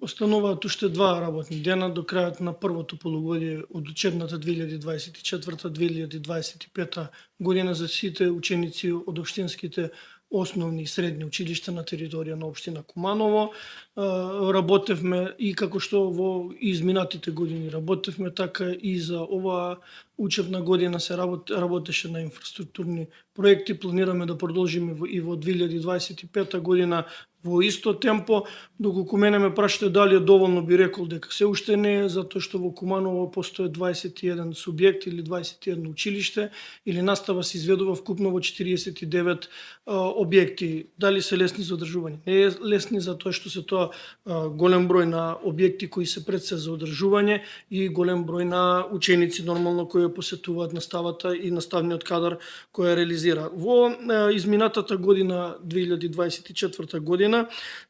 остануваат уште 2 работни дена до крајот на првото полугодие од учебната 2024-2025 година за сите ученици од општинските основни и средни училишта на територија на општина Куманово. Работевме и како што во изминатите години работевме, така и за оваа учебна година се работеше на инфраструктурни проекти. Планираме да продолжиме и во 2025 година во исто темпо. Доколку мене ме прашате дали е доволно, би рекол дека се уште не е, затоа што во Куманово постои 21 субјект или 21 училиште, или настава се изведува вкупно во 49 објекти. Дали се лесни за одржување? Не е лесни, затоа што се тоа голем број на објекти кои се пред се за одржување и голем број на ученици нормално кои посетуваат наставата и наставниот кадар кој ја реализира. Во изминатата година, 2024 година,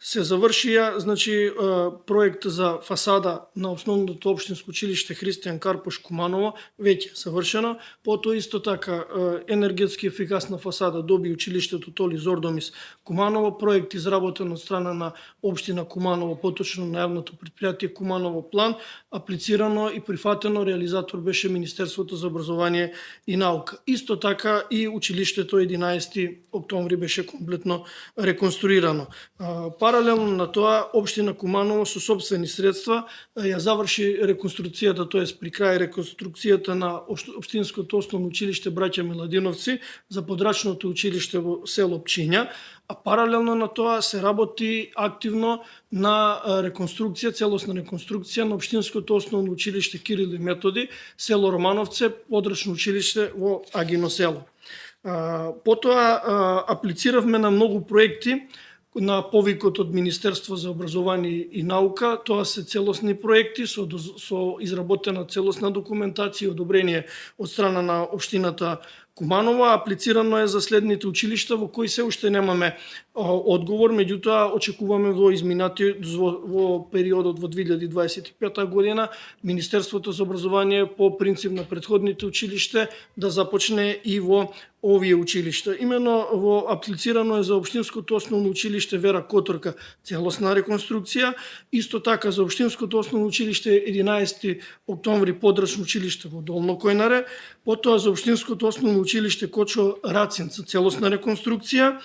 се завршија проект за фасада на основното општинско училиште Христијан Карпош Куманово, веќе завршено. Потоа исто така енергетски ефикасна фасада доби училиштето Толи Зордомис Куманово, проект изработен од страна на општина Куманово, поточно на јавното претпријатие Куманово план, аплицирано и прифатено, реализатор беше Министерството за образование и наука. Исто така и училиштето 11 октомври беше комплетно реконструирано. Паралелно на тоа, општина Куманово со сопствени средства ја заврши реконструкцијата, тоест при крај реконструкцијата на општинското основно училиште Браќа Миладиновци за подрачното училиште во село Пчиња, а паралелно на тоа се работи активно на реконструкција, целосна реконструкција на општинското основно училиште Кирил и Методи, село Романовце, подрачно училиште во Агино село. Потоа аплициравме на многу проекти на повикот од Министерство за образование и наука. Тоа се целосни проекти со изработена целосна документација и одобрение од страна на општината Куманово. Аплицирано е за следните училишта во кои се уште немаме одговор, меѓутоа очекуваме во периодот во 2025 година Министерството за образование по принцип на претходните училиште да започне и во овие училишта. Имено во аплицирано е за општинското основно училиште Вера Которка целосна реконструкција, исто така за општинското основно училиште 11 октомври подрачно училиште во Долно Којнаре, потоа за општинското основно училиште Кочо Рацин целосна реконструкција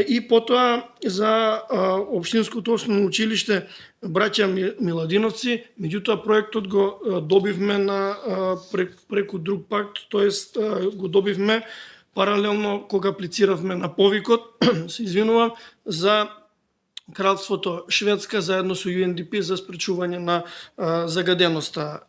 и потоа за општинското основно училиште Браќа Миладиновци, меѓутоа проектот го добивме преку друг пакт, тоест го добивме паралелно кога аплициравме на повикот, се извинувам, за Кралството Шведска заедно со UNDP за спречување на загаденоста.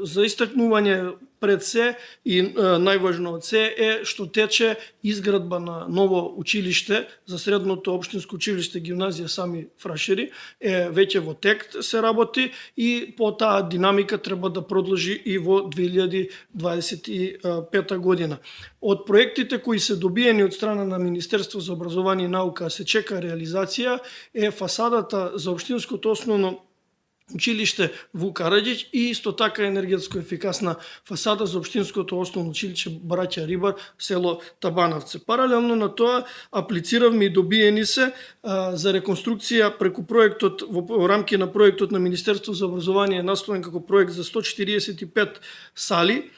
За истакнување пред се и најважно од се е што тече изградба на ново училиште за средното општинско училиште гимназија Сами Фрашери, веќе во тек се работи и по таа динамика треба да продолжи и во 2025 година. Од проектите кои се добиени од страна на Министерство за образование и наука се чека реализација е фасадата за општинското основно училиште Вук Караѓиќ и исто така енергетско ефикасна фасада за општинското основно училиште Браќа Рибар село Табановци. Паралелно на тоа аплициравме и добиени се за реконструкција преку проектот во рамки на проектот на Министерство за образование насловен како проект за 145 сали.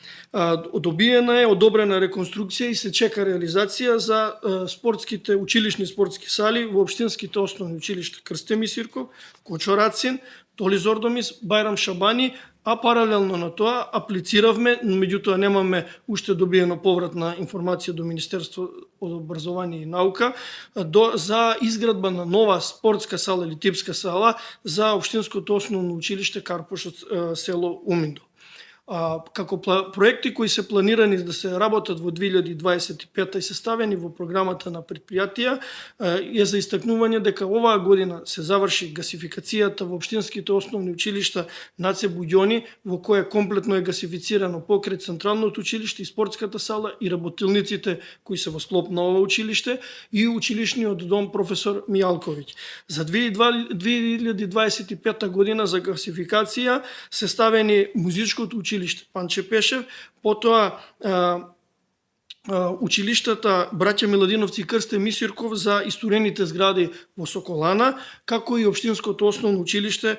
Добиена е одобрена реконструкција и се чека реализација за спортските училишни спортски сали во општинските основни училишта Крстеми Сирков, Кочо Рацин, Толи Зордомис, Бајрам Шабани, а паралелно на тоа аплициравме, меѓутоа немаме уште добиено повратна информација до Министерство од образование и наука за изградба на нова спортска сала или типска сала за општинското основно училиште Карпош село Уминдо. Како проекти кои се планирани да се работат во 2025 и се ставени во програмата на предпријатија е за истакнување дека оваа година се заврши гасификацијата во општинските основни училишта Наце Буѓони, во кое комплетно е гасифицирано покрај централното училиште и спортската сала и работилниците кои се во склоп на ова училиште и училишниот дом професор Мијалковиќ. За 2025 година за гасификација се ставени музичкото училиште Панче Пешев, потоа училиштата Браќа Миладиновци и Крсте Мисирков за историјаните згради во Соколана, како и Општинското основно училиште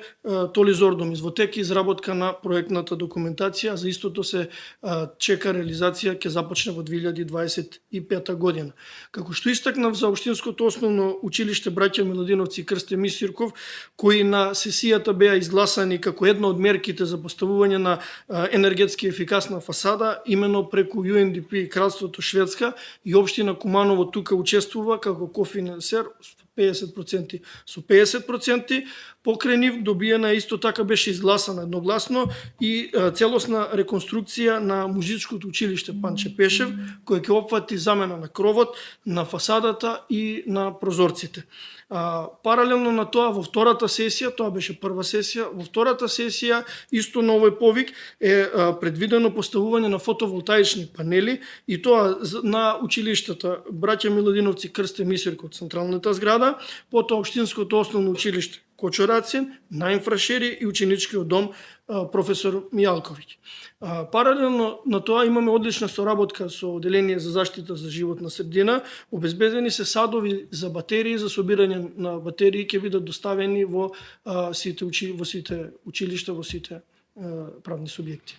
Толи Зордомис. Во тек изработка на проектната документација, за истото се чека реализација, ќе започне во 2025 година. Како што истакнав за Општинското основно училиште Браќа Миладиновци и Крсте Мисирков, кои на сесијата беа изгласани како една од мерките за поставување на енергетски ефикасна фасада, именно преку UNDP Кралството Шведска и општина Куманово тука учествува како кофинансер 50% со 50%, покрај нив добиена исто така беше изгласана едногласно и целосна реконструкција на музичкото училиште Панче Пешев, кој ќе опфати замена на кровот, на фасадата и на прозорците. Паралелно на тоа, во втората сесија, тоа беше прва сесија, во втората сесија, исто на овој повик, е предвидено поставување на фотоволтаични панели и тоа на училиштата Браќа Миладиновци Крсте Мисирков од централната зграда, потоа Општинското основно училиште Кочорацин, на Инфрашери и ученичкиот дом професор Мијалковиќ. Паралелно на тоа имаме одлична соработка со Оделение за заштита за животна средина. Обезбедени се садови за батерии, за собирање на батерии ќе бидат доставени во сите училишта, во сите правни субјекти.